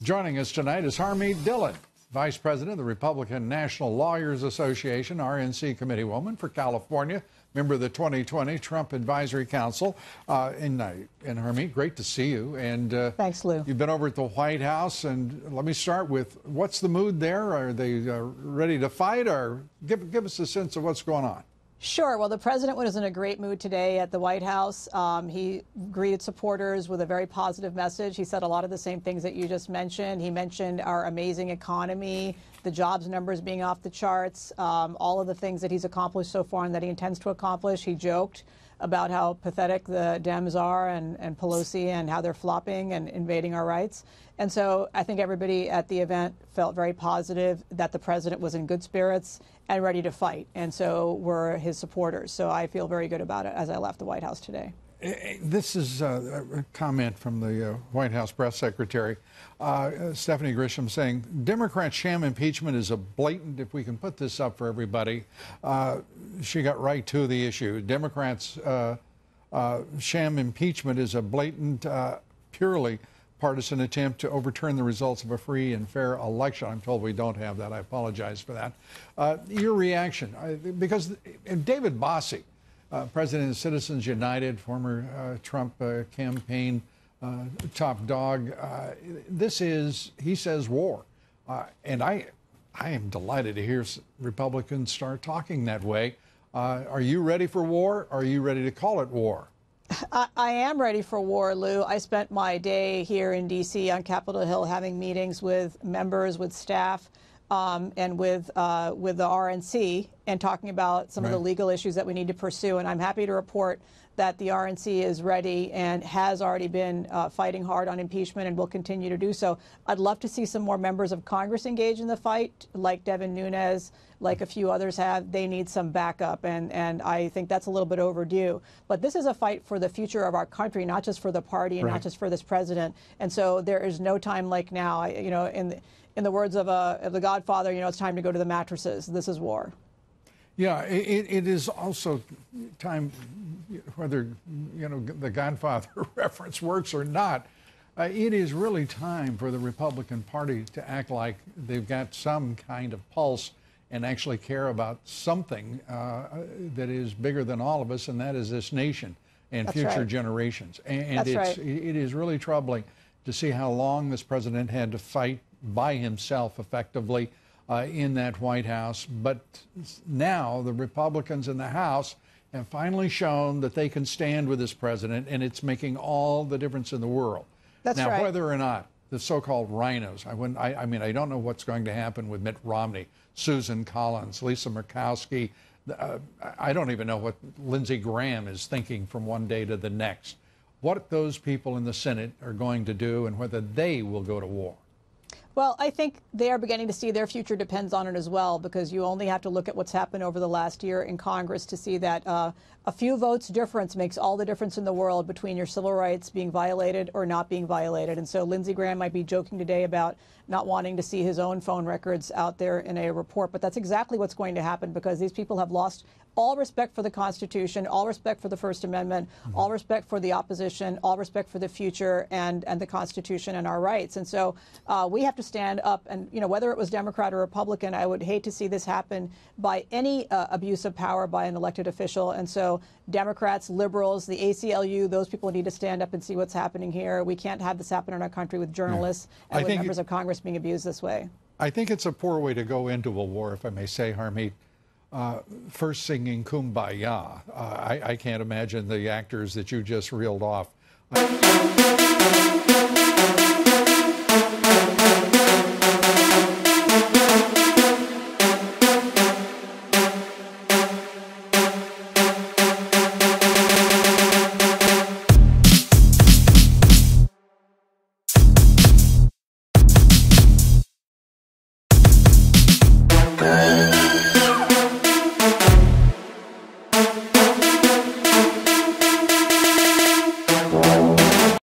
Joining us tonight is Harmeet Dhillon, Vice President of the Republican National Lawyers Association, RNC Committeewoman for California, member of the 2020 Trump Advisory Council. And Harmeet, great to see you. And thanks, Lou. You've been over at the White House, and let me start with, what's the mood there? Are they ready to fight, or give us a sense of what's going on? Sure. Well, the president was in a great mood today at the White House. He greeted supporters with a very positive message. He said a lot of the same things that you just mentioned. He mentioned our amazing economy, the jobs numbers being off the charts, all of the things that he's accomplished so far and that he intends to accomplish. He joked about how pathetic the Dems are and Pelosi and how they're flopping and invading our rights. And so I think everybody at the event felt very positive that the president was in good spirits and ready to fight. And so were his supporters. So I feel very good about it as I left the White House today. This is a comment from the White House press secretary, Stephanie Grisham, saying Democrats' sham impeachment is a blatant, if we can put this up for everybody, she got right to the issue. Democrats' sham impeachment is a blatant, purely partisan attempt to overturn the results of a free and fair election. I'm told we don't have that. I apologize for that. Your reaction, because David Bossie, president of Citizens United, former Trump campaign top dog, this is, he says, war. And I am delighted to hear Republicans start talking that way. Are you ready for war? Or are you ready to call it war? I am ready for war, Lou. I spent my day here in D.C. on Capitol Hill having meetings with members, with staff, and with the RNC, and talking about some of the legal issues that we need to pursue. And I'm happy to report that the RNC is ready and has already been fighting hard on impeachment and will continue to do so. I'd love to see some more members of Congress engage in the fight, like Devin Nunes, like a few others have. They need some backup, and I think that's a little bit overdue. But this is a fight for the future of our country, not just for the party and not just for this president. And so there is no time like now. You know, in the words of the Godfather, you know, it's time to go to the mattresses. This is war. Yeah, it is also time, whether, you know, the Godfather reference works or not, it is really time for the Republican Party to act like they've got some kind of pulse and actually care about something that is bigger than all of us, and that is this nation and future generations. And it is really troubling to see how long this president had to fight by himself effectively in that White House. But now the Republicans in the House have finally shown that they can stand with this president, and it's making all the difference in the world. Now, whether or not the so-called rhinos, I mean, I don't know what's going to happen with Mitt Romney, Susan Collins, Lisa Murkowski. I don't even know what Lindsey Graham is thinking from one day to the next. What those people in the Senate are going to do, and whether they will go to war. Well, I think they are beginning to see their future depends on it as well, because you only have to look at what's happened over the last year in Congress to see that a few votes difference makes all the difference in the world between your civil rights being violated or not being violated. And so Lindsey Graham might be joking today about not wanting to see his own phone records out there in a report, but that's exactly what's going to happen, because these people have lost all respect for the Constitution, all respect for the First Amendment, all respect for the opposition, all respect for the future and the Constitution and our rights. And so we have to stand up, and, you know, whether it was Democrat or Republican, I would hate to see this happen by any abuse of power by an elected official. And so Democrats, liberals, the ACLU, those people need to stand up and see what's happening here. We can't have this happen in our country with journalists and with members of Congress being abused this way. I think it's a poor way to go into a war, if I may say, Harmeet. First singing Kumbaya. I can't imagine the actors that you just reeled off.